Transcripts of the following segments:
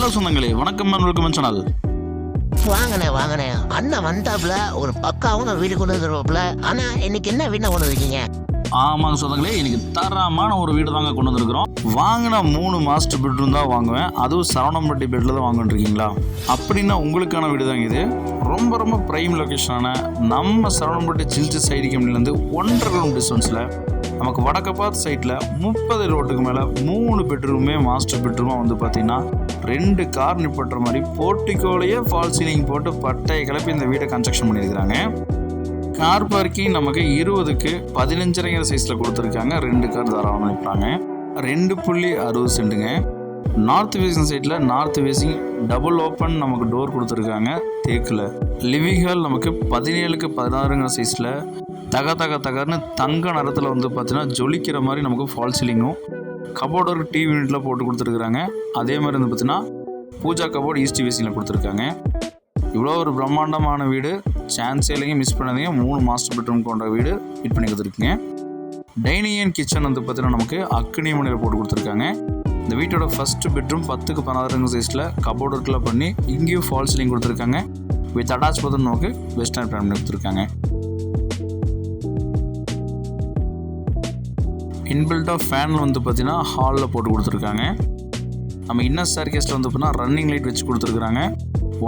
Hello சொந்தங்களே, வணக்கம் welcome channel. வாங்கண்ணே அண்ணன் வந்தாப்புல ஒரு பக்காவும் வீடு கொண்டு வந்துருவாப்புல. ஆனா இன்னைக்கு என்ன வீடு கொண்டு வந்துருக்கீங்க? ஆமாங்க சொந்தங்களே, இன்னைக்கு தரமான ஒரு வீடு தாங்க கொண்டு வந்துருக்கிறோம். வாங்கின 3 மாஸ்டர் பெட்ரூம் தான் வாங்குவேன், அதுவும் சரவணம்பட்டி பெட்ல தான் வாங்கிட்டு இருக்கீங்களா? அப்படின்னா உங்களுக்கான வீடு தாங்க இது. ரொம்ப ரொம்ப பிரைம் லொக்கேஷனான நம்ம சரவணம்பட்டி சில்ச்சி சைடு கம்பெனிலேருந்து 1.5 கிலோமீட்டர் டிஸ்டன்ஸில் நமக்கு வடக்க பார்த்து சைட்டில் 30 ரோட்டுக்கு மேலே 3 பெட்ரூமே மாஸ்டர் பெட்ரூமாக வந்து பார்த்தீங்கன்னா 2 கார் நிப்பட்டுற மாதிரி போர்ட்டிக்கோலையே ஃபால் சீலிங் போட்டு பட்டையை கிளப்பி இந்த வீட்டை கன்ஸ்ட்ரக்ஷன் பண்ணியிருக்கிறாங்க. கார் பார்க்கிங் நமக்கு 20க்கு 15.5 சைஸில் கொடுத்துருக்காங்க. 2 கார் தாராளமாக நிற்பாங்க. 2.60 சென்ட்டுங்க. நார்த் ஃபேசிங் சைட்டில் நார்த் ஃபேசிங் டபுள் ஓப்பன் நமக்கு டோர் கொடுத்துருக்காங்க தேக்கில். லிவிங் ஹால் நமக்கு 17க்கு 16 சைஸில் தகர்னு தங்க நிறத்தில் வந்து பார்த்தீங்கன்னா ஜொலிக்கிற மாதிரி நமக்கு ஃபால் சீலிங்கும் கபோர்டு டிவி யூனிட்டில் போட்டு கொடுத்துருக்குறாங்க. அதே மாதிரி வந்து பார்த்தீங்கன்னா பூஜா கபோர்டு ஈஸ்ட் ஃபேசிங்கில் கொடுத்துருக்காங்க. இவ்வளோ ஒரு பிரம்மாண்டமான வீடு, சான்ஸே இல்லைங்க, மிஸ் பண்ணாதீங்க. 3 மாஸ்டர் பெட்ரூம் கொண்ட வீடு ஃபிட் பண்ணி கொடுத்துருக்குங்க. டைனிங் அண்ட் கிச்சன் வந்து பார்த்தீங்கன்னா நமக்கு அக்னி மணியில் போட்டு கொடுத்துருக்காங்க. இந்த வீட்டோட ஃபர்ஸ்ட் பெட்ரூம் 10க்கு 16 சைஸில் கபோர்டு ஒர்க்கில் பண்ணி இங்கேயும் ஃபால் சீலிங் கொடுத்துருக்காங்க. வித் அட்டாச் பாத்ரூம் நமக்கு வெஸ்டர்ன் பிளான் பண்ணி கொடுத்துருக்காங்க. இன்பில்ட்டாக ஃபேன் வந்து பார்த்தீங்கன்னா ஹாலில் போட்டு கொடுத்துருக்காங்க. நம்ம இன்னர் ஸ்டேர்கேஸில் வந்து பார்த்தீங்கன்னா ரன்னிங் லைட் வச்சு கொடுத்துருக்குறாங்க.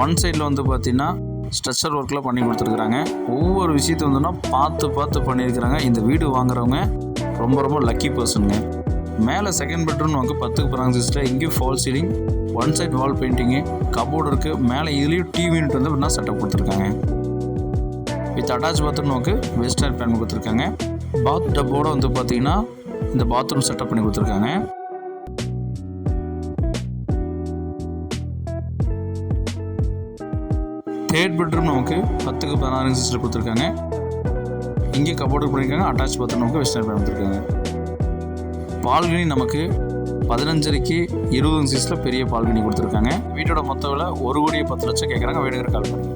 ஒன் சைடில் வந்து பார்த்தீங்கன்னா ஸ்ட்ரக்சர் ஒர்க்கில் பண்ணி கொடுத்துருக்குறாங்க. ஒவ்வொரு விஷயத்தை வந்துன்னா பார்த்து பண்ணியிருக்கிறாங்க. இந்த வீடு வாங்குறவங்க ரொம்ப ரொம்ப லக்கி பர்சனுங்க. மேலே செகண்ட் பெட்ரூம் நமக்கு 10க்கு 16 சைஸில் இங்கேயும் false ceiling, one side wall painting, cupboard இருக்குது. மேலே இதுலேயும் டிவி யூனிட் வந்து பார்த்தீங்கன்னா செட்டப் கொடுத்துருக்காங்க. வித் அட்டாச் பாத்ரூம் நமக்கு வெஸ்டர்ன் பிளான் கொடுத்துருக்காங்க. பாத் டப்போடு வந்து பார்த்தீங்கன்னா இந்த பாத்ரூம் செட்டப் பண்ணி கொடுத்துருக்காங்க. தேர்ட் பெட்ரூம் நமக்கு 10க்கு 16 சைஸில் கொடுத்துருக்காங்க. இங்கே கபோர்டு பண்ணியிருக்காங்க. அட்டாச் பாத்ரூம் நமக்கு வெஸ்டர்ன் பிளான் கொடுத்துருக்காங்க. பால்கனி நமக்கு 15க்கு 20 சைஸில் பெரிய பால்கனி கொடுத்துருக்காங்க. வீட்டோட மொத்த விலை 1,10,00,000 கேட்குறாங்க. வேணுங்கிற கால் பண்ணுங்க.